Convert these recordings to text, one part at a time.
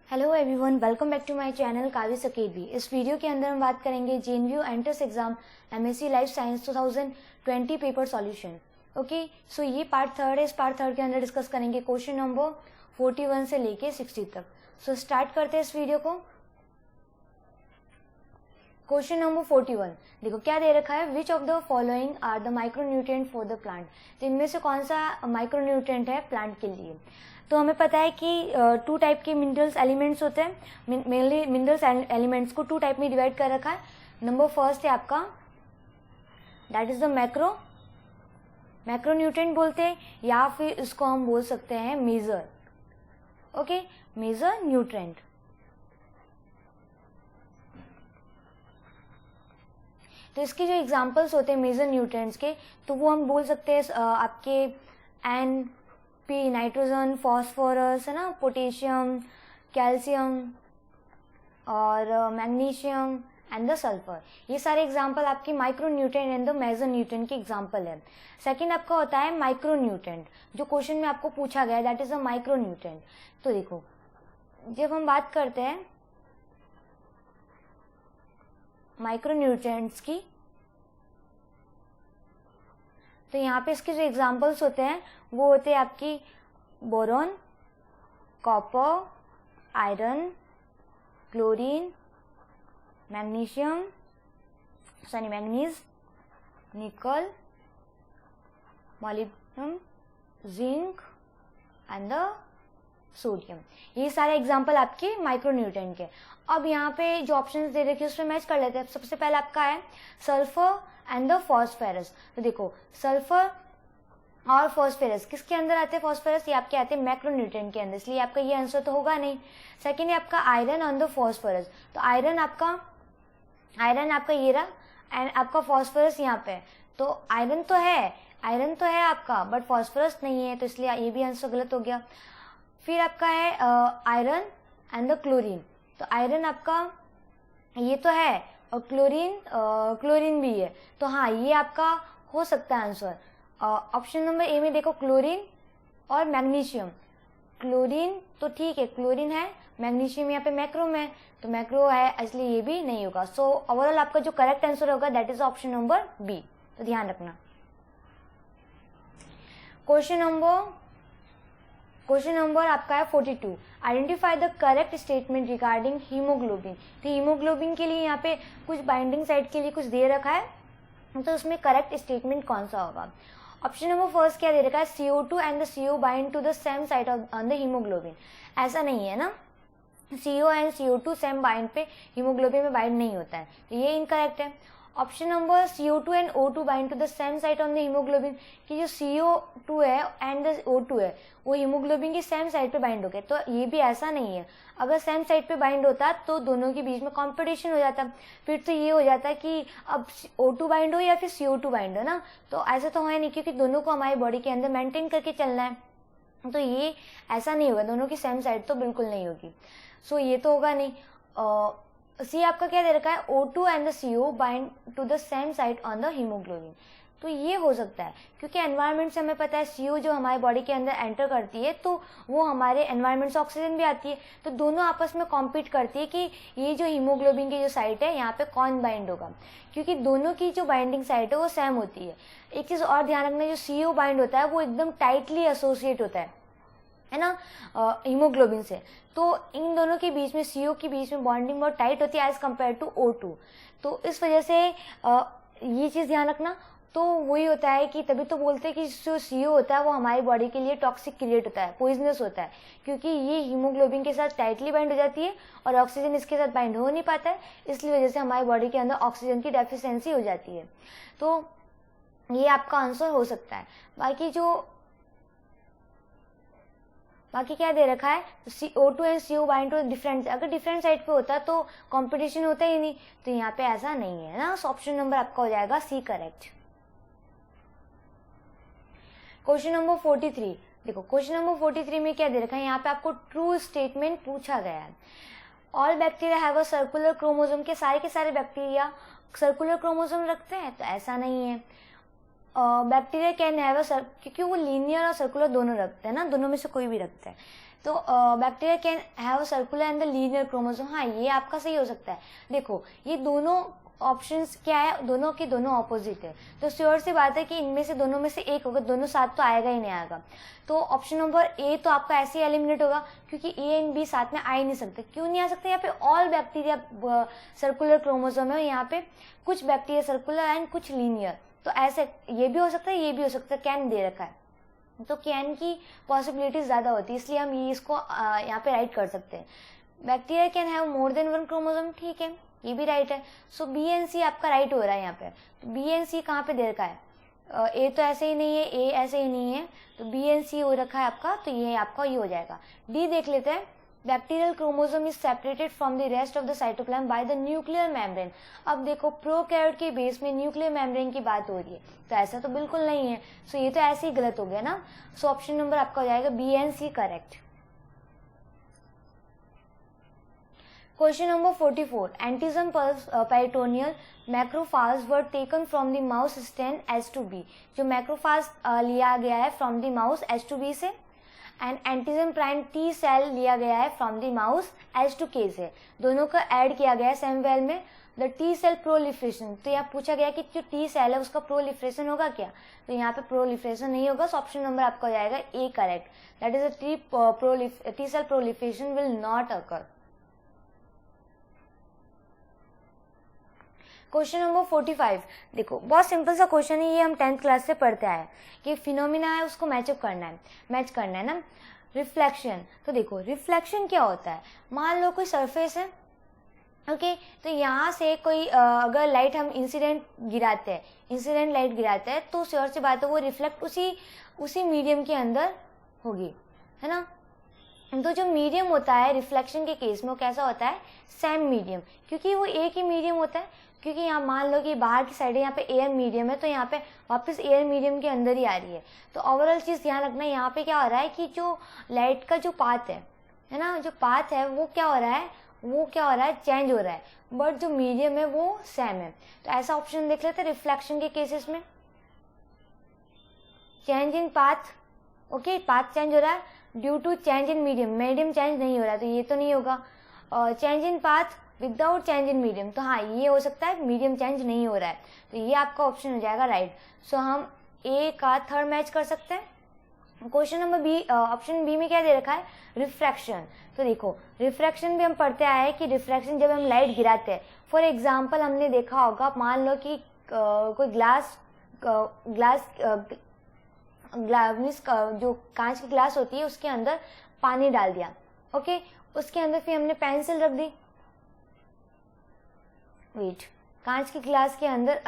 Hello everyone, welcome back to my channel Kavya Sakebi. इस वीडियो के अंदर हम बात करेंगे JNU entrance exam MSc life science 2020 paper solution. Okay, so ये पार्ट थर्ड है। इस पार्ट थर्ड के अंदर डिस्कस करेंगे क्वेश्चन नंबर 41 से लेके 60 तक। सो स्टार्ट करते हैं इस वीडियो को। क्वेश्चन नंबर 41 देखो क्या दे रखा है, which of the following are the micronutrient for the plant. तो इनमें से कौन सा माइक्रोन्यूट्रिएंट है प्लांट के लिए। तो हमें पता है कि टू टाइप के मिनरल्स एलिमेंट्स होते हैं। मेनली मिनरल्स एलिमेंट्स को टू टाइप में डिवाइड कर रखा है। नंबर फर्स्ट है आपका, दैट इज द मैक्रोन्यूट्रिएंट बोलते हैं, या फिर इसको हम बोल सकते हैं मेजर। Okay, major nutrient. तो इसके जो एग्जाम्पल्स होते हैं मेजर न्यूट्रिएंट्स के, तो वो हम बोल सकते हैं आपके एन पी, नाइट्रोजन, फॉस्फोरस है ना, पोटेशियम, कैल्शियम और मैग्नीशियम एंड द सल्फर। ये सारे एग्जाम्पल आपके micronutrient and the major nutrient के एग्जाम्पल है। सेकंड आपका होता है माइक्रोन्यूट्रिएंट, जो क्वेश्चन में आपको पूछा गया है, दैट इज अ माइक्रोन्यूट्रिएंट। तो देखो, जब हम बात करते हैं माइक्रोन्यूट्रिएंट्स की, तो यहाँ पे इसके जो एग्जाम्पल्स होते हैं वो होते हैं आपकी boron, copper, iron, chlorine, magnesium, manganese, nickel, molybdenum, zinc and the sodium. ये सारे एग्जाम्पल आपके माइक्रोन्यूट्रिएंट के। अब यहाँ पे जो ऑप्शंस दे रखे हैं उसमें मैच कर लेते हैं। सबसे पहले आपका है सल्फर एंड द फॉस्फेरस। तो देखो, सल्फर और फॉस्फेरस किसके अंदर आते हैं? फॉस्फेरस ये आपके आते हैं मैक्रोन्यूट्रिएंट के अंदर, इसलिए आपका ये आंसर तो होगा नहीं। सेकेंड है आपका आयरन ऑन द फॉस्फोरस। तो आयरन आपका ये रहा, एंड आपका फॉस्फोरस यहाँ पे। तो आयरन तो है आपका, बट फॉस्फोरस नहीं है, तो इसलिए ये भी आंसर गलत हो गया। फिर आपका है आयरन एंड द क्लोरीन। तो आयरन आपका ये तो है, और क्लोरीन भी है, तो हाँ ये आपका हो सकता है आंसर। ऑप्शन नंबर ए में देखो, क्लोरीन और मैग्नीशियम। क्लोरीन तो ठीक है, क्लोरीन है, मैग्नीशियम यहाँ पे मैक्रो में, तो मैक्रो है, इसलिए ये भी नहीं होगा। सो ओवरऑल आपका जो करेक्ट आंसर होगा that is option number B. तो ध्यान रखना। क्वेश्चन नंबर आपका है 42। Identify the correct statement regarding haemoglobin. तो हीमोग्लोबिन के लिए यहाँ पे कुछ बाइंडिंग साइट के लिए कुछ दे रखा है, तो उसमें करेक्ट स्टेटमेंट कौन सा होगा। ऑप्शन नंबर फर्स्ट क्या दे रखा है, CO2 and the CO bind to the same site on the haemoglobin. ऐसा नहीं है ना, CO and CO2 same bind पे हीमोग्लोबिन में बाइंड नहीं होता है, तो ये इनकरेक्ट है। Option number CO2 and O2 bind to the same site on the haemoglobin, कि जो CO2 है एंड द O2 है वो हीमोग्लोबिन की सेम साइट पे बाइंड हो गए, तो ये भी ऐसा नहीं है। अगर सेम साइट पे बाइंड होता तो दोनों के बीच में कंपटीशन हो जाता, फिर तो ये हो जाता कि अब O2 बाइंड हो या फिर CO2 बाइंड हो ना, तो ऐसा तो है नहीं, क्योंकि दोनों को हमारी बॉडी के अंदर मेंटेन करके चलना है, तो ये ऐसा नहीं होगा, दोनों की सेम साइट तो बिल्कुल नहीं होगी। सो ये तो होगा नहीं। सी आपका क्या दे रखा है, O2 and the CO bind to the same site on the haemoglobin. तो ये हो सकता है, क्योंकि एनवायरनमेंट से हमें पता है CO जो हमारे बॉडी के अंदर एंटर करती है, तो वो हमारे एनवायरनमेंट से ऑक्सीजन भी आती है, तो दोनों आपस में कॉम्पीट करती है कि ये जो हीमोग्लोबिन की जो साइट है यहाँ पे कौन बाइंड होगा, क्योंकि दोनों की जो बाइंडिंग साइट है वो सेम होती है। एक चीज़ और ध्यान रखना, जो CO बाइंड होता है वो एकदम टाइटली एसोसिएट होता है ना हीमोग्लोबिन से, तो इन दोनों के बीच में CO के बीच में बॉन्डिंग बहुत टाइट होती है एज कम्पेयर टू O2। तो इस वजह से ये चीज़ ध्यान रखना। तो वही होता है कि तभी तो बोलते हैं कि जो CO होता है वो हमारी बॉडी के लिए टॉक्सिक क्रिएट होता है, पॉइजनस होता है, क्योंकि ये हीमोग्लोबिन के साथ टाइटली बाइंड हो जाती है और ऑक्सीजन इसके साथ बाइंड हो नहीं पाता है, इसलिए वजह से हमारी बॉडी के अंदर ऑक्सीजन की डेफिशिएंसी हो जाती है। तो ये आपका आंसर हो सकता है। बाकी क्या दे रखा है, O2 and CO bind to different, अगर डिफरेंट साइड पे होता तो कंपटीशन होता ही नहीं, तो यहाँ पे ऐसा नहीं है ना। ऑप्शन नंबर आपका हो जाएगा सी करेक्ट। क्वेश्चन नंबर 43 देखो, क्वेश्चन नंबर 43 में क्या दे रखा है, यहाँ पे आपको ट्रू स्टेटमेंट पूछा गया है। All bacteria have a circular chromosome, के सारे बैक्टीरिया सर्कुलर क्रोमोसोम रखते हैं? तो ऐसा नहीं है। बैक्टीरिया कैन हैव अ, क्योंकि वो लीनियर और सर्कुलर दोनों रखते हैं ना, दोनों में से कोई भी रखता है। तो bacteria can have circular and the linear chromosome, हाँ ये आपका सही हो सकता है। देखो ये दोनों ऑप्शंस क्या है, दोनों के दोनों ऑपोजिट है, तो श्योर सी बात है कि इनमें से दोनों में से एक होगा, दोनों साथ तो आएगा ही नहीं आएगा। तो ऑप्शन नंबर ए तो आपका ऐसे ही एलिमिनेट होगा, क्योंकि ए एंड बी साथ में आ ही नहीं सकते। क्यों नहीं आ सकते? यहाँ पे ऑल बैक्टीरिया सर्कुलर क्रोमोसोम है, यहाँ पे कुछ बैक्टीरिया सर्कुलर एंड कुछ लीनियर, तो ऐसे ये भी हो सकता है, ये भी हो सकता है, कैन दे रखा है, तो कैन की पॉसिबिलिटी ज़्यादा होती है, इसलिए हम ये इसको यहाँ पे राइट कर सकते हैं। Bacteria can have more than one chromosome, ठीक है, ये भी राइट है। सो बी एंड सी आपका राइट हो रहा है यहाँ पे। तो बी एंड सी कहाँ पे दे रखा है? ए तो ऐसे ही नहीं है, ए ऐसे ही नहीं है, तो बी एंड सी हो रखा है आपका, तो ये आपका ये हो जाएगा। डी देख लेते हैं। Bacterial chromosome is separated from the rest of the cytoplasm by the nuclear membrane. अब देखो प्रोकैरियोट के बेस में न्यूक्लियर मेम्ब्रेन की बात हो रही है, तो ऐसा तो बिल्कुल नहीं है, सो ये तो ऐसे ही गलत हो गया ना। सो ऑप्शन नंबर आपका हो जाएगा B and C correct. Question number 44. Antigen peritoneal macrophages were taken from the mouse stand H2B. जो macrophage लिया गया है from the mouse H2B से, and antigen prime T cell लिया गया है from the mouse H2K से। दोनों का ऐड किया गया है सेम वेल में। द टी सेल प्रोलिफ्रेशन, तो यहाँ पूछा गया कि जो टी सेल है उसका प्रोलिफ्रेशन होगा क्या? तो यहाँ पे प्रोलिफ्रेशन नहीं होगा, सो ऑप्शन नंबर आपका हो जाएगा A correct. That is a T cell proliferation will not occur. Question number 45। देखो बहुत सिंपल सा क्वेश्चन है, ये हम 10th क्लास से पढ़ते आए कि फिनोमिना है उसको मैच करना है ना। रिफ्लेक्शन, तो देखो रिफ्लेक्शन क्या होता है? मान लो कोई सरफेस है, ओके, तो यहाँ से कोई अगर लाइट हम इंसिडेंट लाइट गिराते हैं तो श्योर सी बात है वो रिफ्लेक्ट उसी मीडियम के अंदर होगी, है ना। तो जो मीडियम होता है रिफ्लेक्शन के केस में वो कैसा होता है? सेम मीडियम, क्योंकि वो एक ही मीडियम होता है। क्योंकि यहाँ मान लो कि बाहर की साइड है, यहाँ पे एयर मीडियम है, तो यहाँ पे वापस एयर मीडियम के अंदर ही आ रही है। तो ओवरऑल चीज़ ध्यान रखना, यहाँ पे क्या हो रहा है कि जो लाइट का जो पाथ है ना, जो पाथ है वो क्या हो रहा है? चेंज हो रहा है, बट जो मीडियम है वो सेम है। तो ऐसा ऑप्शन देख लेते हैं रिफ्लेक्शन के केसेस में। Change in path, okay, path change हो रहा है due to change in medium change नहीं हो रहा है, तो ये तो नहीं होगा। Change in path without change in medium, तो हाँ ये हो सकता है, मीडियम चेंज नहीं हो रहा है, तो ये आपका ऑप्शन हो जाएगा राइट। सो हम ए का थर्ड मैच कर सकते हैं। Question number B, option B में क्या दे रखा है? रिफ्रैक्शन। तो देखो रिफ्रैक्शन भी हम पढ़ते आए हैं कि रिफ्रैक्शन जब हम लाइट गिराते हैं, फॉर एग्जाम्पल हमने देखा होगा, मान लो कि कोई ग्लास जो कांच की ग्लास होती है उसके अंदर पानी डाल दिया, ओके, उसके अंदर फिर हमने पेंसिल रख दी। वेट, कांच की ग्लास के अंदर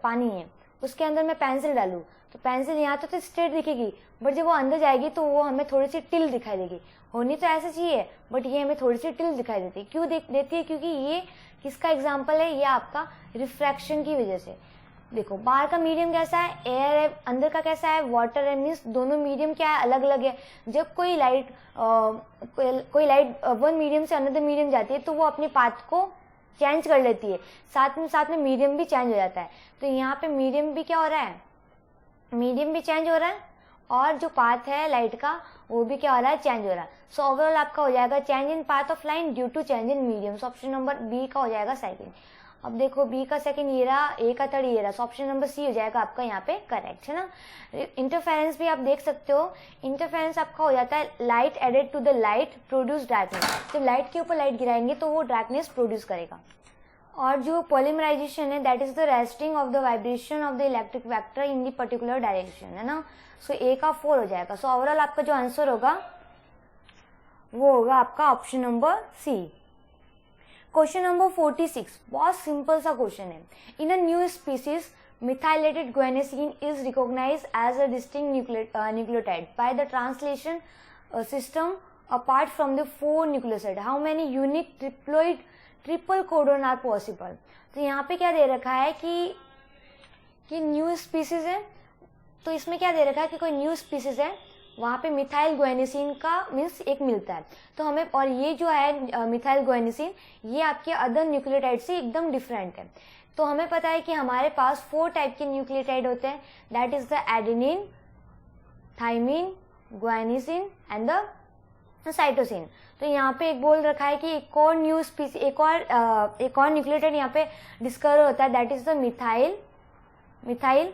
पानी है, उसके अंदर मैं पेंसिल डालूं तो पेंसिल यहाँ तो स्ट्रेट दिखेगी, बट जब वो अंदर जाएगी तो वो हमें थोड़ी सी टिल दिखाई देगी। होनी तो ऐसे चाहिए, बट ये हमें थोड़ी सी टिल दिखाई देती है। क्यों देती है? क्योंकि ये किसका एग्जाम्पल है? ये आपका रिफ्रैक्शन की वजह से। देखो बाहर का मीडियम कैसा है? एयर है, अंदर का कैसा है? वाटर है, मीन्स दोनों मीडियम क्या है? अलग अलग है। जब कोई लाइट वन मीडियम से अनदर मीडियम जाती है तो वो अपने पाथ को चेंज कर लेती है, साथ में मीडियम भी चेंज हो जाता है। तो यहाँ पे मीडियम भी क्या हो रहा है? मीडियम भी चेंज हो रहा है, और जो पाथ है लाइट का वो भी क्या हो रहा है? चेंज हो रहा है। सो ओवरऑल आपका हो जाएगा change in path of line due to change in medium. So option number B का हो जाएगा सेकंड। अब देखो बी का सेकंड ये रहा, ए का थर्ड ये रहा, सो ऑप्शन नंबर सी हो जाएगा आपका यहाँ पे करेक्ट, है ना। इंटरफेरेंस भी आप देख सकते हो, इंटरफेरेंस आपका हो जाता है light added to the light produce darkness. जब लाइट के ऊपर लाइट गिराएंगे तो वो डार्कनेस प्रोड्यूस करेगा। और जो पॉलीमराइजेशन है that is the resting of the vibration of the electric vector in the particular direction, है ना। सो ए का 4 हो जाएगा। सो ओवरऑल आपका जो आंसर होगा वो होगा आपका option number C. Question number 46, बहुत सिंपल सा क्वेश्चन है। In a new species methylated guanosine is recognized as a distinct nucleotide by the translation system apart from the 4 nucleoside. How many unique triple codon are possible? तो यहाँ पे क्या दे रखा है कि न्यू स्पीसीज है, तो इसमें क्या दे रखा है कि कोई न्यू स्पीसीज है, वहाँ पे मिथाइल गुआनिसिन का मीन्स एक मिलता है, तो हमें, और ये जो है मिथाइल गुआनिसिन ये आपके अदर न्यूक्लियोटाइड से एकदम डिफरेंट है। तो हमें पता है कि हमारे पास 4 टाइप के न्यूक्लियोटाइड होते हैं, that is the adenine, thymine, guanosine and the cytosine. तो यहाँ पे एक बोल रखा है कि एक और न्यू स्पीसी, एक और न्यूक्लियोटाइड यहाँ पे डिस्कवर होता है, that is the methyl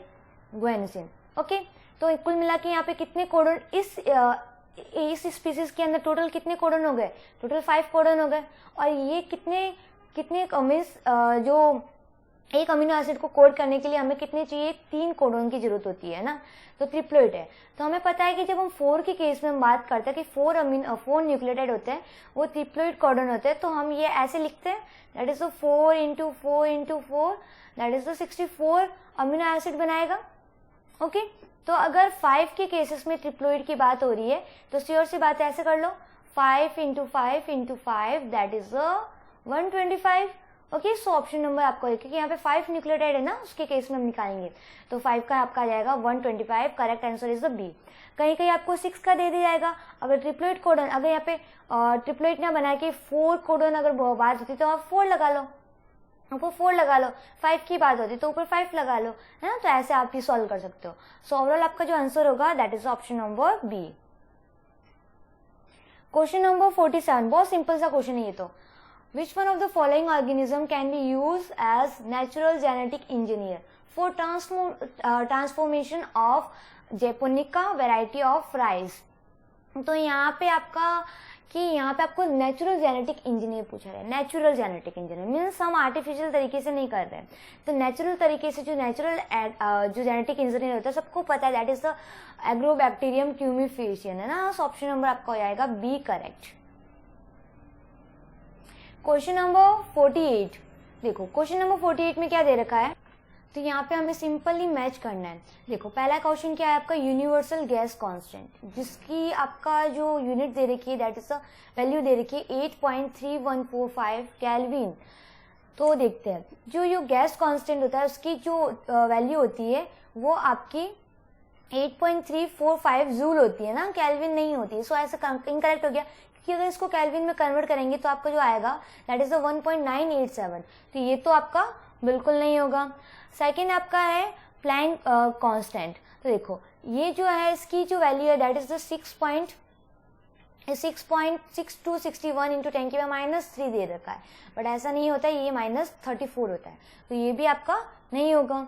guanosine. Okay, तो कुल मिला के यहाँ पे कितने कोडन इस स्पीसीज के अंदर टोटल कितने कोडन हो गए? टोटल 5 कोडन हो गए। और ये कितने मीन्स जो एक अमीनो एसिड को कोड करने के लिए हमें कितने चाहिए? 3 कोडन की जरूरत होती है ना, तो ट्रिप्लोइड है। तो हमें पता है कि जब हम 4 के केस में हम बात करते हैं कि 4 न्यूक्लियोटाइड होते हैं, वो ट्रिप्लोइड कोडन होते हैं। तो हम ये ऐसे लिखते हैं, that is 4 × 4 × 4, that is 64 amino acid बनाएगा। ओके, तो अगर 5 के केसेस में ट्रिप्लोइड की बात हो रही है तो श्योर सी बात है, ऐसे कर लो 5 × 5 × 5, that is 125। Okay, so option number आपको है, क्योंकि यहाँ पे 5 न्यूक्लियोटाइड है ना, उसके केस में हम निकालेंगे। तो 5 का आपका आ जाएगा 125, correct answer is the B. कहीं कहीं आपको 6 का दे दिया जाएगा। अगर ट्रिप्लोइड कोडन, अगर यहाँ पे ट्रिप्लोइड ना बना के 4 कोडन अगर बात होती तो आप 4 लगा लो, ऊपर 4 लगा लो। 5 की बात होती तो ऊपर 5 लगा लो, है ना। तो ऐसे आप ये सॉल्व कर सकते हो। सो ओवरऑल आपका जो आंसर होगा that is option number B. Question number 47, बहुत सिंपल सा क्वेश्चन है ये तो। Which one of the following organism can be used as natural genetic engineer for transformation of Japonica variety of rice? तो यहाँ पे आपको नेचुरल जेनेटिक इंजीनियर पूछा है। नेचुरल जेनेटिक इंजीनियर मीन्स हम आर्टिफिशियल तरीके से नहीं कर रहे हैं। तो नेचुरल तरीके से जो जेनेटिक इंजीनियर होता है सबको पता है, that is the agrobacterium tumefaciens, है ना। ऑप्शन नंबर आपका हो जाएगा बी, करेक्ट। क्वेश्चन नंबर 48, देखो क्वेश्चन नंबर 48 में क्या दे रखा है, तो यहाँ पे हमें सिंपली मैच करना है। देखो पहला क्वेश्चन क्या है आपका, यूनिवर्सल गैस कांस्टेंट, जिसकी आपका जो यूनिट दे रखी है दैट इज द वैल्यू दे रखी है 8.3145 केल्विन। तो देखते हैं जो गैस कांस्टेंट होता है उसकी जो वैल्यू होती है वो आपकी 8.345 जूल होती है ना, केल्विन नहीं होती है। सो ऐसा इनकरेक्ट हो गया, कि अगर इसको केल्विन में कन्वर्ट करेंगे तो आपका जो आएगा दैट इज 1.987। तो ये तो आपका बिल्कुल नहीं होगा। सेकंड आपका है प्लैंक कांस्टेंट। तो देखो ये जो है इसकी जो वैल्यू है दैट इज द 6.6261 × 10⁻³ दे रखा है, बट ऐसा नहीं होता है, ये -34 होता है। तो ये भी आपका नहीं होगा।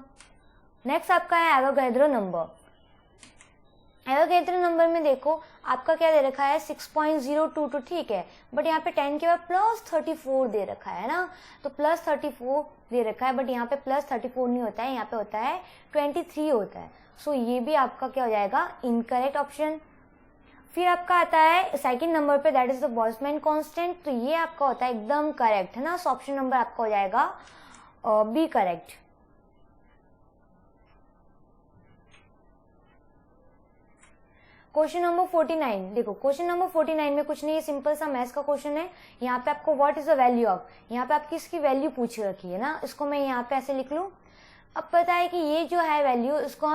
नेक्स्ट आपका है एवोगैड्रो नंबर। एवोगैड्रो नंबर में देखो आपका क्या दे रखा है 6.022, ठीक है, बट यहाँ पे 10 के बाद +34 दे रखा है ना। तो +34 दे रखा है, बट यहाँ पे +34 नहीं होता है, यहाँ पे होता है 23 होता है। सो ये भी आपका क्या हो जाएगा, इनकरेक्ट ऑप्शन। फिर आपका आता है सेकंड नंबर पे that is the Boltzmann constant. तो ये आपका होता है एकदम करेक्ट, है ना। सो ऑप्शन नंबर आपका हो जाएगा बी, करेक्ट। क्वेश्चन नंबर 49, देखो क्वेश्चन नंबर 49 में कुछ नहीं, सिंपल सा मैथ्स का क्वेश्चन है। यहाँ पे आपको what is the value of, यहाँ पे आपकी इसकी वैल्यू पूछ रखी है ना, इसको मैं यहाँ पे ऐसे लिख लूँ। अब पता है कि ये जो है वैल्यू इसको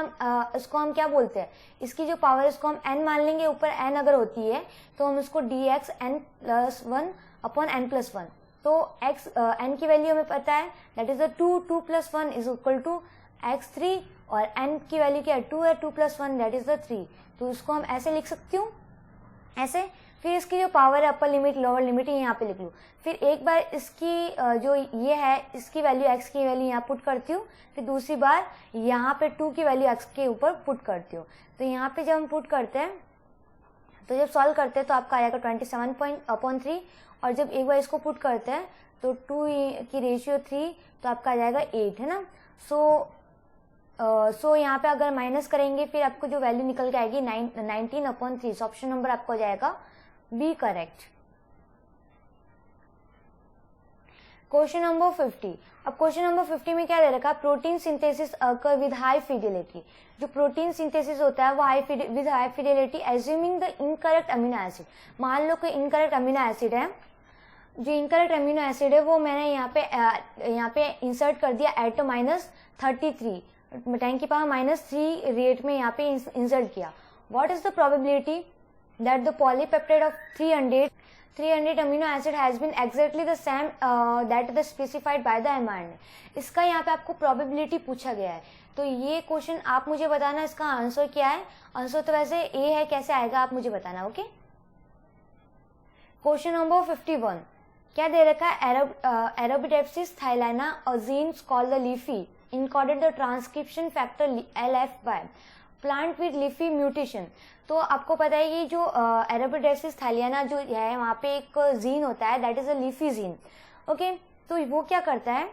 हम क्या बोलते हैं, इसकी जो पावर इसको हम n मान लेंगे, ऊपर n अगर होती है तो हम इसको dx n+1/n+1। तो x n की वैल्यू हमें पता है that is 2 + 1 is equal to x3, और n की वैल्यू क्या है 2 है, 2 + 1 दैट इज 3। तो इसको हम ऐसे लिख सकती हूँ, ऐसे। फिर इसकी जो पावर है अपर लिमिट लोअर लिमिट यहाँ पे लिख लूँ। फिर एक बार इसकी जो ये है इसकी वैल्यू x की वैल्यू यहाँ पुट करती हूँ, फिर दूसरी बार यहाँ पे 2 की वैल्यू x के ऊपर पुट करती हूँ। तो यहाँ पे जब हम पुट करते हैं तो जब सॉल्व करते हैं तो आपका आएगा 27/3, और जब एक बार इसको पुट करते हैं तो 2 की रेशियो 3, तो आपका आ जाएगा 8, है ना। सो यहाँ पे अगर माइनस करेंगे फिर आपको जो वैल्यू निकल के आएगी 19/3। ऑप्शन नंबर आपको हो जाएगा बी, करेक्ट। Question number 50। अब क्वेश्चन नंबर 50 में क्या दे रखा है, protein synthesis occur with high Fidelity. जो प्रोटीन सिंथेसिस होता है वो with high Fidelity assuming the incorrect amino acid. मान लो कि इनकरेक्ट अमीनो एसिड है, जो इनकरेक्ट अमीनो एसिड है वो मैंने यहाँ पे इंसर्ट कर दिया एट -33 10⁻³ रेट में यहाँ पे इंसर्ट किया। What is the probability that the polypeptide of 300 amino acid has been exactly the same that the specified by the mRNA। इसका यहाँ पे आपको प्रोबेबिलिटी पूछा गया है। तो ये क्वेश्चन आप मुझे बताना इसका आंसर क्या है। आंसर तो वैसे ए है, कैसे आएगा आप मुझे बताना। ओके, क्वेश्चन नंबर 51 क्या दे रखा है? Arabidopsis thaliana, a gene called the leafy, encoded the transcription factor LF by plant with leafy mutation। तो आपको पता है कि जो Arabidopsis thaliana जो है वहाँ पे एक जीन होता है, that is a leafy gene. Okay, तो वो क्या करता है,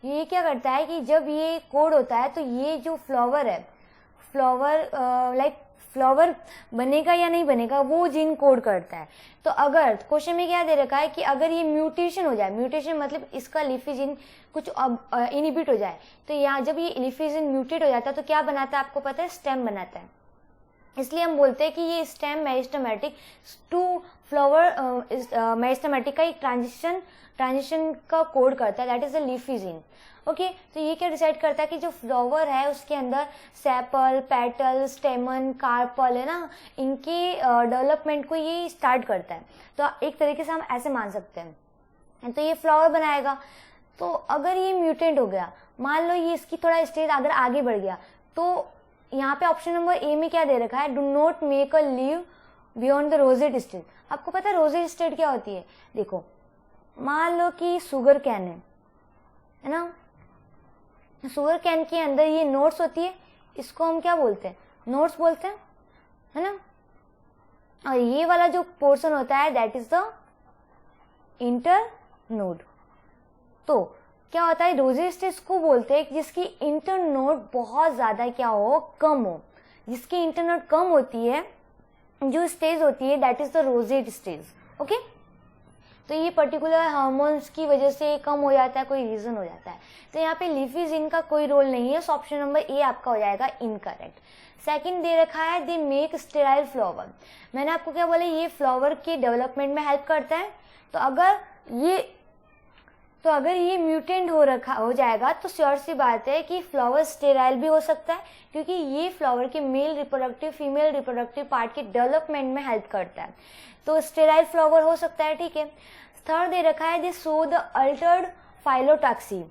ये क्या करता है कि जब ये कोड होता है तो ये जो फ्लावर है, फ्लावर बनेगा या नहीं बनेगा वो जीन कोड करता है। तो अगर क्वेश्चन में क्या दे रखा है कि अगर ये म्यूटेशन हो जाए, म्यूटेशन मतलब इसका लीफी जीन कुछ इनहिबिट हो जाए, तो यहाँ जब ये लीफी जीन म्यूटेट हो जाता है तो क्या बनाता है आपको पता है? स्टेम बनाता है। इसलिए हम बोलते हैं कि ये stem meristematic to flower meristematic का एक ट्रांजिशन का कोड करता है, that is the leafy gene. Okay, तो ये क्या डिसाइड करता है कि जो फ्लावर है उसके अंदर सेपल, पेटल, स्टेमन, कार्पल है ना, इनके डेवलपमेंट को ये स्टार्ट करता है। तो एक तरीके से हम ऐसे मान सकते हैं। तो ये फ्लावर बनाएगा। तो अगर ये म्यूटेंट हो गया, मान लो ये इसकी थोड़ा स्टेज अगर आगे बढ़ गया, तो यहाँ पे ऑप्शन नंबर ए में क्या दे रखा है? Do not make a leave beyond the rosette stage. आपको पता है रोजेट स्टेज क्या होती है? देखो, मान लो कि शुगर कैन है ना, शुगर कैन के अंदर ये नोट्स होती है, इसको हम क्या बोलते हैं? नोट्स बोलते हैं, है ना। और ये वाला जो पोर्शन होता है that is the inter node. तो क्या होता है? रोजेट स्टेज को बोलते हैं जिसकी इंटर नोड बहुत ज्यादा क्या हो, कम हो। जिसकी इंटर नोड कम होती है, जो स्टेज होती है that is the rosette stage. Okay, तो ये पर्टिकुलर हार्मोन्स की वजह से कम हो जाता है, कोई रीजन हो जाता है। तो यहाँ पे लीफी जीन का कोई रोल नहीं है, सो ऑप्शन नंबर ए आपका हो जाएगा इनकरेक्ट। सेकंड दे रखा है दे मेक स्टेराइल फ्लावर। मैंने आपको क्या बोला? ये फ्लावर के डेवलपमेंट में हेल्प करता है। तो अगर ये म्यूटेंट हो जाएगा तो श्योर सी बात है कि फ्लावर स्टेराइल भी हो सकता है, क्योंकि ये फ्लावर के male reproductive, female reproductive part के डेवलपमेंट में हेल्प करता है। तो स्टेराइल फ्लावर हो सकता है, ठीक है। थर्ड दे रखा है दे शो द अल्टर्ड फाइलोटॉक्सी।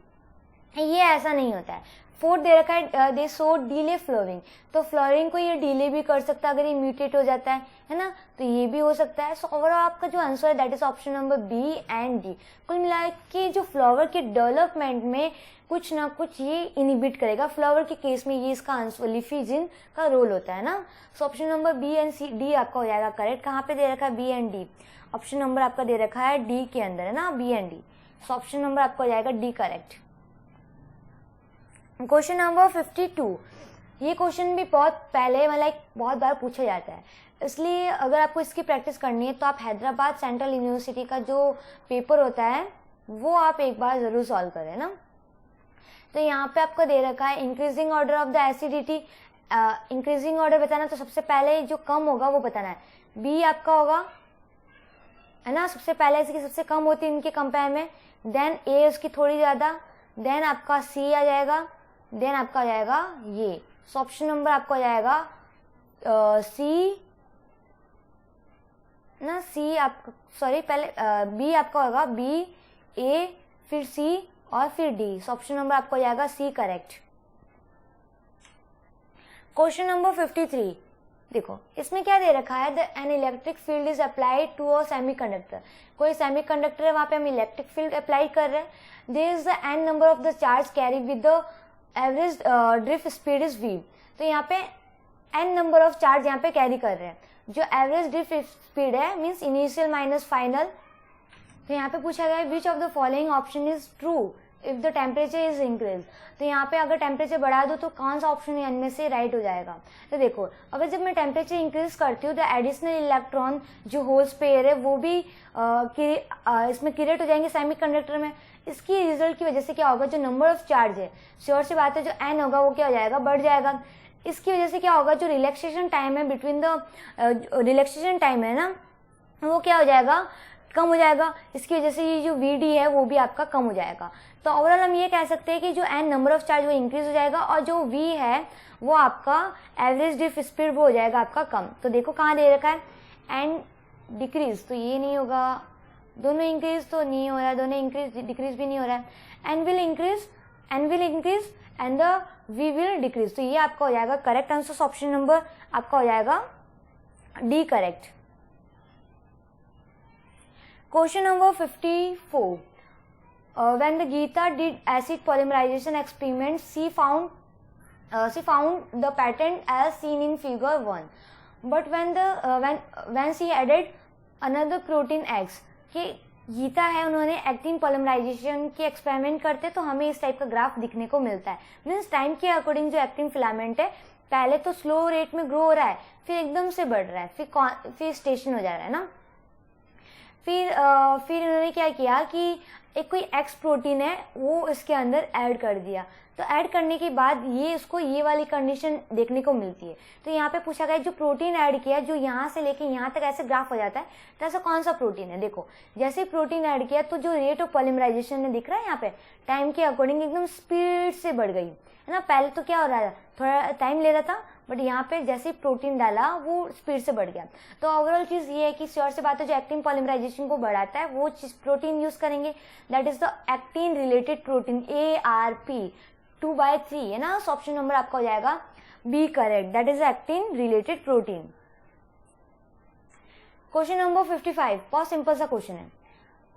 ये ऐसा नहीं होता है। फोर्थ दे रखा है दे शो डिले फ्लोरिंग। तो फ्लोरिंग को ये डिले भी कर सकता है अगर ये म्यूटेट हो जाता है ना, तो ये भी हो सकता है। सो ओवरऑल आपका जो आंसर है that is option number B and D. कुल मिला के जो फ्लावर के डेवलपमेंट में कुछ ना कुछ ये इनहिबिट करेगा। फ्लावर के केस में ये इसका आंसर लीफी जीन का रोल होता है ना। So option number B and C D आपका हो जाएगा करेक्ट। कहाँ पे दे रखा है? B and D. Option number आपका दे रखा है डी के अंदर है ना, B and D. So option number आपका हो जाएगा डी करेक्ट। Question number 52। ये क्वेश्चन भी बहुत पहले बहुत बार पूछा जाता है, इसलिए अगर आपको इसकी प्रैक्टिस करनी है तो आप हैदराबाद सेंट्रल यूनिवर्सिटी का जो पेपर होता है वो आप एक बार जरूर सॉल्व करें ना। तो यहाँ पे आपको दे रखा है increasing order of the acidity. Increasing order बताना, तो सबसे पहले जो कम होगा वो बताना है। बी आपका होगा है ना, सबसे पहले इसकी सबसे कम होती है इनके कंपेयर में, देन ए उसकी थोड़ी ज्यादा, देन आपका सी आ जाएगा, देन आपका आ जाएगा ये। सो ऑप्शन नंबर आपका हो जाएगा सी ना, सी आपका सॉरी पहले बी आपका होगा, बी ए फिर सी और फिर डी। सो ऑप्शन नंबर आपका हो जाएगा सी करेक्ट। क्वेश्चन नंबर 53 देखो, इसमें क्या दे रखा है? The n electric field is applied to a semiconductor. कोई सेमीकंडक्टर है, वहां पे हम इलेक्ट्रिक फील्ड अप्लाई कर रहे हैं। There is the n number of the charge carry with the average drift speed is v. तो यहाँ पे एन नंबर ऑफ चार्ज यहाँ पे कैरी कर रहे हैं। जो एवरेज ड्रिफ्ट स्पीड है मीन्स इनिशियल माइनस फाइनल। तो यहाँ पे पूछा गया है which of the following option is true if the temperature is increase. तो यहाँ पे अगर टेम्परेचर बढ़ा दो तो कौन सा ऑप्शन इनमें से राइट हो जाएगा? तो देखो, अगर जब मैं टेम्परेचर इंक्रीज करती हूँ तो एडिशनल इलेक्ट्रॉन जो होल्स पेयर है वो भी इसमें क्रिएट हो जाएंगे सेमीकंडक्टर में। इसकी रिजल्ट की वजह से क्या होगा? जो नंबर ऑफ चार्ज है, श्योर सी बात है जो एन होगा वो क्या हो जाएगा? बढ़ जाएगा। इसकी वजह से क्या होगा? जो रिलैक्सेशन टाइम है बिटवीन द रिलैक्सेशन टाइम है ना, वो क्या हो जाएगा? कम हो जाएगा। इसकी वजह से ये जो वी डी है वो भी आपका कम हो जाएगा। तो ओवरऑल हम ये कह सकते हैं कि जो एन नंबर ऑफ चार्ज वो इंक्रीज हो जाएगा और जो वी है वो आपका एवरेज ड्रिफ्ट स्पीड वो हो जाएगा आपका कम। तो देखो कहाँ दे रखा है एन डिक्रीज, तो ये नहीं होगा, दोनों इंक्रीज तो नहीं हो रहा है, दोनों इंक्रीज डिक्रीज भी नहीं हो रहा है। N will increase and the v will decrease. तो ये आपका हो जाएगा करेक्ट आंसर, ऑप्शन नंबर आपका हो जाएगा D correct. Question number 54, when the Geeta did acid polymerization experiment, she found the pattern as seen in figure 1, but when she added another protein X, कि गीता है उन्होंने एक्टिन पॉलीमराइजेशन के experiment करते तो हमें इस टाइप का ग्राफ दिखने को मिलता है। मीन्स टाइम के अकॉर्डिंग जो एक्टिन फिलामेंट है पहले तो स्लो रेट में ग्रो हो रहा है, फिर एकदम से बढ़ रहा है, फिर स्टेशन हो जा रहा है ना। फिर इन्होंने क्या किया कि एक कोई एक्स प्रोटीन है वो इसके अंदर ऐड कर दिया, तो ऐड करने के बाद ये इसको ये वाली कंडीशन देखने को मिलती है। तो यहाँ पे पूछा गया जो प्रोटीन ऐड किया जो यहाँ से लेके यहाँ तक ऐसे ग्राफ हो जाता है, तो ऐसा कौन सा प्रोटीन है। देखो जैसे प्रोटीन ऐड किया तो जो रेट ऑफ पॉलीमराइजेशन में दिख रहा है यहाँ पे टाइम के अकॉर्डिंग एकदम स्पीड से बढ़ गई है ना। पहले तो क्या हो रहा था, थोड़ा टाइम ले रहा था, बट यहाँ पे जैसे प्रोटीन डाला वो स्पीड से बढ़ गया। तो ओवरऑल चीज ये है कि श्योर से बात है जो एक्टिन पॉलीमराइजेशन को बढ़ाता है वो चीज प्रोटीन यूज करेंगे, that is the actin related protein ARP 2/3 है ना। ऑप्शन नंबर आपका हो जाएगा B correct, that is actin related protein. Question number 55 बहुत सिंपल सा क्वेश्चन है।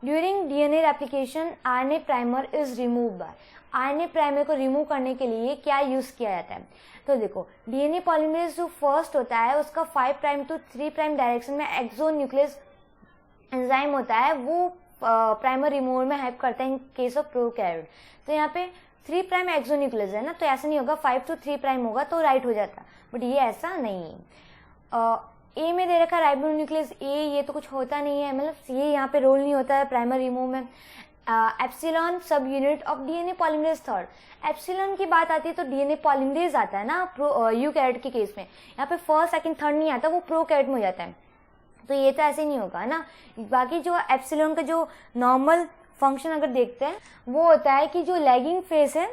During DNA replication RNA primer is remove by, RNA primer को रिमूव करने के लिए क्या यूज किया जाता है। तो देखो DNA पॉलीमरेज जो फर्स्ट होता है उसका 5 प्राइम टू 3 प्राइम डायरेक्शन में एक्सोन्यूक्लियस एंजाइम होता है, वो प्राइमर रिमूवल में हेल्प करता है इन केस ऑफ प्रोकैरियोट। तो यहाँ पे 3 प्राइम एक्सोन्यूक्लियस है ना, तो ऐसा नहीं होगा 5 to 3 प्राइम होगा तो राइट हो जाता, बट ये ऐसा नहीं है। ए में दे रखा राइबोन्यूक्लियस ए, ये तो कुछ होता नहीं है, मतलब ये यहाँ पे रोल नहीं होता है प्राइमर रिमूव में। एप्सिलॉन सब unit of DNA polymerase third, epsilon की बात आती है तो DNA पॉलीमरेज आता है ना यूकैरियोट के केस में, यहाँ पे फर्स्ट सेकंड थर्ड नहीं आता, वो प्रोकैरियोट में हो जाता है, तो ये तो ऐसे नहीं होगा ना। बाकी जो एप्सिलॉन का जो नॉर्मल फंक्शन अगर देखते हैं वो होता है कि जो लैगिंग फेस है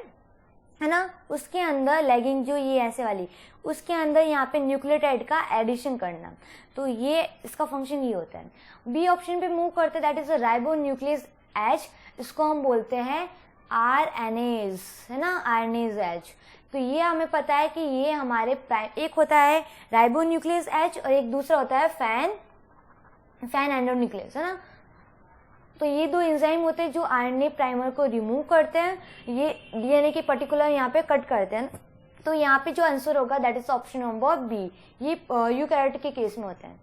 ना, उसके अंदर लैगिंग जो ये ऐसे वाली उसके अंदर यहाँ पे न्यूक्लियोटाइड का एडिशन करना, तो ये इसका फंक्शन ये होता है। बी ऑप्शन पे मूव करते हैं, दैट इज राइबोन्यूक्लियस H, इसको हम बोलते हैं RNase है ना, RNase H। तो ये हमें पता है कि ये हमारे एक होता है राइबोन्यूक्लियस H और एक दूसरा होता है फैन एंडोन्यूक्लियस है ना। तो ये दो एंजाइम होते हैं जो RNA प्राइमर को रिमूव करते हैं, ये DNA के पर्टिकुलर यहाँ पे कट करते हैं। तो यहाँ पे जो आंसर होगा that is option number B, ये यूकैरियोट के केस में होता है।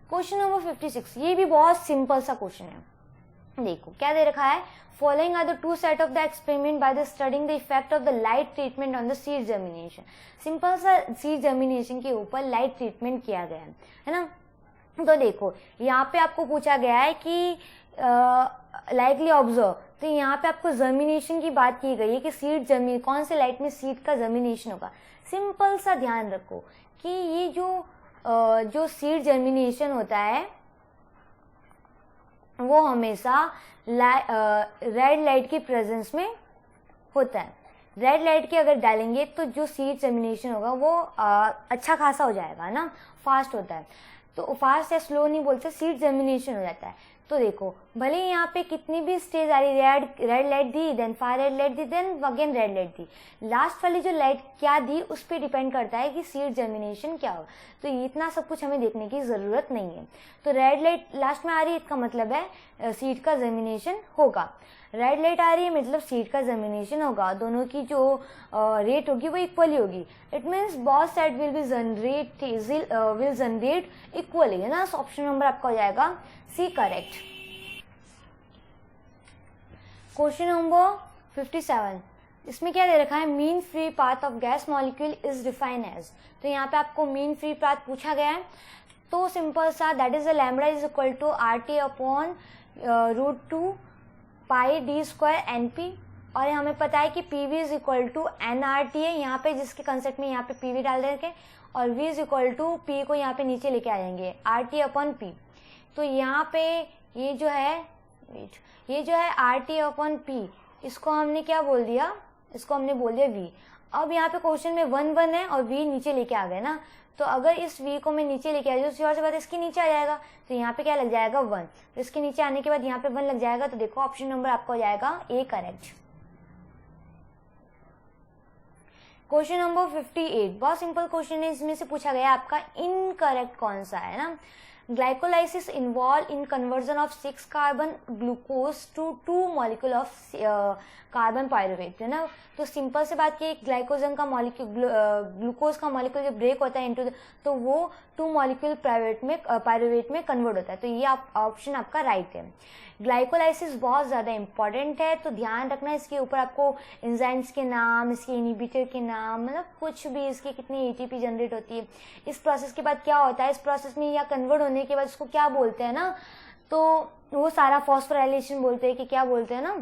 क्वेश्चन नंबर 56, ये भी बहुत सिंपल सा क्वेश्चन है। देखो क्या दे रखा है, following are the two set of the experiment by the studying the effect of the light treatment on the seed germination. Simple सा सीड जर्मिनेशन के ऊपर लाइट ट्रीटमेंट किया गया है ना। तो देखो यहाँ पे आपको पूछा गया है कि लाइकली ऑब्जर्व, तो यहाँ पे आपको जर्मिनेशन की बात की गई है कि सीड जर्मिनेशन कौन से लाइट में सीड का जर्मिनेशन होगा। सिंपल सा ध्यान रखो कि ये जो सीड जर्मिनेशन होता है वो हमेशा रेड लाइट की प्रेजेंस में होता है। रेड लाइट के अगर डालेंगे तो जो सीड जर्मिनेशन होगा वो अच्छा खासा हो जाएगा ना, फास्ट होता है। तो फास्ट या स्लो नहीं बोलते, सीड जर्मिनेशन हो जाता है। तो देखो भले यहाँ पे कितनी भी स्टेज आ रही, रेड लाइट दी, देन फार रेड लाइट दी, देन अगेन रेड लाइट दी, लास्ट वाली जो लाइट क्या दी उस पर डिपेंड करता है कि सीड जर्मिनेशन क्या होगा। तो इतना सब कुछ हमें देखने की जरूरत नहीं है। तो रेड लाइट लास्ट में आ रही है, इसका मतलब है सीड का जर्मिनेशन होगा। रेड लाइट आ रही है मतलब सीड का जर्मिनेशन होगा, दोनों की जो रेट होगी वो इक्वली होगी। It means both side will generate equally है ना। ऑप्शन नंबर आपका हो जाएगा सी करेक्ट। क्वेश्चन नंबर 57, इसमें क्या दे रखा है, mean free path of gas molecule is defined as. तो यहाँ पे आपको मीन फ्री पाथ पूछा गया है, तो सिंपल सा that is lambda is equal to RT upon √2 pi d² NP, और हमें पता है कि PV is equal to nRT है यहाँ पे, जिसके कंसेप्ट में यहाँ पे PV डाल देंगे और V is equal to P को यहाँ पे नीचे लेके आ जाएंगे RT अपॉन P। तो यहाँ पे ये जो है RT अपॉन P, इसको हमने क्या बोल दिया, इसको हमने बोल दिया V। अब यहाँ पे क्वेश्चन में 1 1 है और v नीचे लेके आ गए ना, तो अगर इस v को मैं नीचे लेके आ जाऊँ तो सी बात इसके नीचे आ जाएगा, तो यहाँ पे क्या लग जाएगा 1, तो इसके नीचे आने के बाद यहाँ पे 1 लग जाएगा, तो देखो ऑप्शन नंबर आपका हो जाएगा ए करेक्ट। क्वेश्चन नंबर 58 बहुत सिंपल क्वेश्चन है, इसमें से पूछा गया आपका इनकरेक्ट कौन सा है ना। Glycolysis involve in conversion of 6 carbon glucose to 2 molecule of carbon pyruvate है ना। तो सिंपल से बात की, ग्लाइकोजन का मॉलिक्यूल ग्लूकोज का मॉलिक्यूल जब ब्रेक होता है इनटू, तो वो 2 मॉलिक्यूल पायरुवेट में कन्वर्ट होता है, तो ये ऑप्शन आपका राइट है। ग्लाइकोलाइसिस बहुत ज़्यादा इंपॉर्टेंट है, तो ध्यान रखना इसके ऊपर आपको एंजाइम्स के नाम, इसके इनिबिटर के नाम, मतलब कुछ भी, इसकी कितनी एटीपी जनरेट होती है, इस प्रोसेस के बाद क्या होता है, इस प्रोसेस में या कन्वर्ट होने के बाद इसको क्या बोलते हैं ना, तो वो सारा फॉस्फोराइलेशन बोलते हैं कि क्या बोलते हैं ना,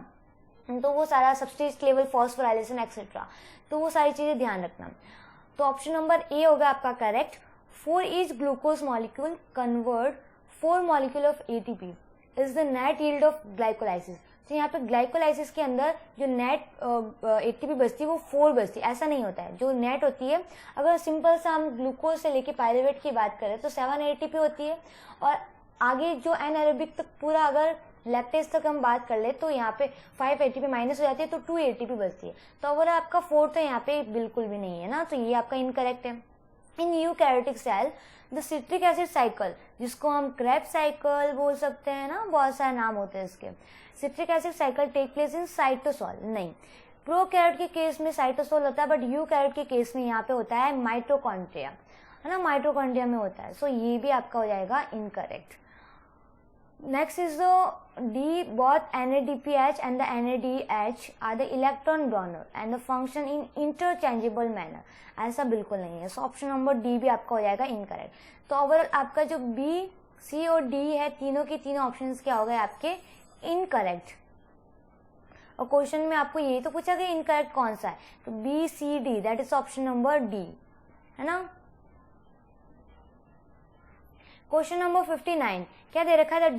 तो वो सारा सबस्ट्रेट लेवल फॉस्फोराइलेशन एक्सेट्रा, तो वो सारी चीज़ें ध्यान रखना। तो ऑप्शन नंबर ए होगा आपका correct. 4 each glucose molecule convert 4 molecule of ATP is the net yield of glycolysis. तो यहाँ पे ग्लाइकोलाइसिस के अंदर जो नेट एटीपी बचती है वो 4 बचती है, ऐसा नहीं होता है। जो नेट होती है, अगर सिंपल सा हम ग्लूकोज से लेके पायरुवेट की बात करें तो 7 एटीपी होती है, और आगे जो एनारोबिक तक पूरा अगर लैक्टेज तक हम बात कर ले तो यहाँ पे 5 एटीपी माइनस हो जाती है, तो 2 एटीपी बचती है, तो अगर आपका 4 तो यहाँ पे बिल्कुल भी नहीं है ना, तो ये आपका इनकरेक्ट है। In eukaryotic cell the citric acid cycle, जिसको हम क्रेब्स साइकिल बोल सकते हैं ना, बहुत सारे नाम होते हैं इसके, citric acid cycle take place in cytosol नहीं। प्रोकैरियोट के केस में साइटोसोल होता है, बट यूकैरियोट के केस में यहाँ पे होता है माइटोकॉन्ड्रिया है ना, माइटोकॉन्ड्रिया में होता है, सो ये भी आपका हो जाएगा incorrect. Next is the D. Both NADPH and the NADH are the electron donor and the function in interchangeable manner. ऐसा बिल्कुल नहीं है, सो ऑप्शन नंबर डी भी आपका हो जाएगा इनकरेक्ट। तो ओवरऑल आपका जो बी, सी और डी है, तीनों के तीनों ऑप्शंस क्या हो गए आपके इनकरेक्ट। और क्वेश्चन में आपको ये तो पूछा गया इनकरेक्ट कौन सा है, तो B C D, that is option number D है ना। क्वेश्चन नंबर 59 क्या दे रखा है,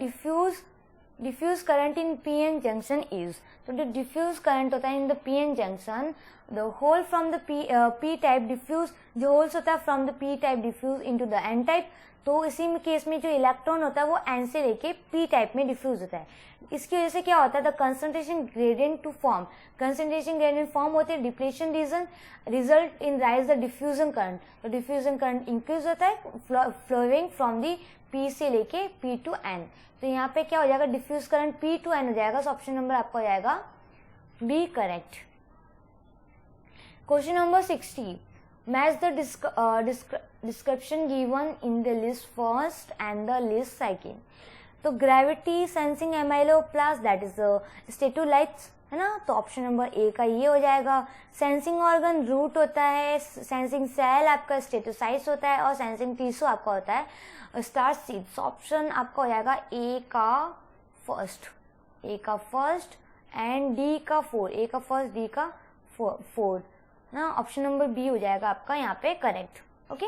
diffuse current in PN junction is. तो जो डिफ्यूज करंट होता है in the PN junction, the hole from the P type diffuse, जो होल्स होता है from the P type diffuse into the N type, तो इसी में केस में जो इलेक्ट्रॉन होता है वो एन से लेके पी टाइप में डिफ्यूज होता है। इसकी वजह से क्या होता है, the concentration gradient to form, concentration gradient form होते हैं, depletion region result in rise the diffusion current, तो डिफ्यूजन करंट इंक्रीज होता है फ्लोइंग फ्रॉम दी पी से लेके पी टू एन, तो यहाँ पे क्या हो जाएगा, diffuse current P to N हो जाएगा, सो ऑप्शन नंबर आपका हो जाएगा B correct. Question number 60 match the description given in the list first and the list second. तो gravity sensing amyloplast that is statoliths है ना, तो ऑप्शन नंबर ए का ये हो जाएगा। सेंसिंग ऑर्गन रूट होता है, सेंसिंग सेल आपका स्टेटोसाइट्स होता है, और सेंसिंग टिश्यू आपका होता है स्टार्च सीड्स। ऑप्शन आपका हो जाएगा ए का फर्स्ट एंड डी का 4, ए का फर्स्ट डी का 4 ना, ऑप्शन नंबर बी हो जाएगा आपका यहाँ पे करेक्ट। ओके,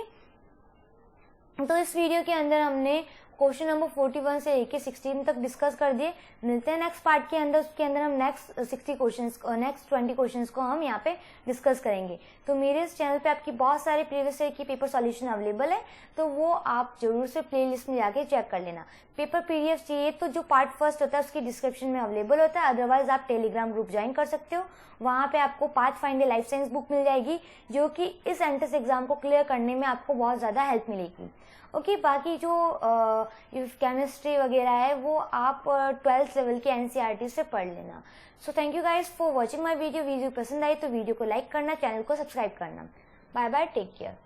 तो इस वीडियो के अंदर हमने क्वेश्चन नंबर 41 से लेके 16 तक डिस्कस कर दिए। मिलते हैं नेक्स्ट पार्ट के अंदर, उसके अंदर हम नेक्स्ट 60 क्वेश्चंस नेक्स्ट 20 क्वेश्चंस को हम यहाँ पे डिस्कस करेंगे। तो मेरे इस चैनल पे आपकी बहुत सारे प्रीवियस ईयर की पेपर सॉल्यूशन अवेलेबल है, तो वो आप जरूर से प्लेलिस्ट में जाके चेक कर लेना। पेपर पीडीएफ चाहिए तो जो पार्ट फर्स्ट होता है उसकी डिस्क्रिप्शन में अवेलेबल होता है, अदरवाइज आप टेलीग्राम ग्रुप ज्वाइन कर सकते हो, वहाँ पे आपको पाथफाइंडर लाइफ साइंस बुक मिल जाएगी, जो कि इस एंट्रेंस एग्जाम को क्लियर करने में आपको बहुत ज़्यादा हेल्प मिलेगी। ओके, बाकी जो केमिस्ट्री वगैरह है वो आप 12th लेवल के एनसीईआरटी से पढ़ लेना। So thank you guys for watching my video पसंद आई तो वीडियो को लाइक करना, चैनल को सब्सक्राइब करना। Bye bye, take care.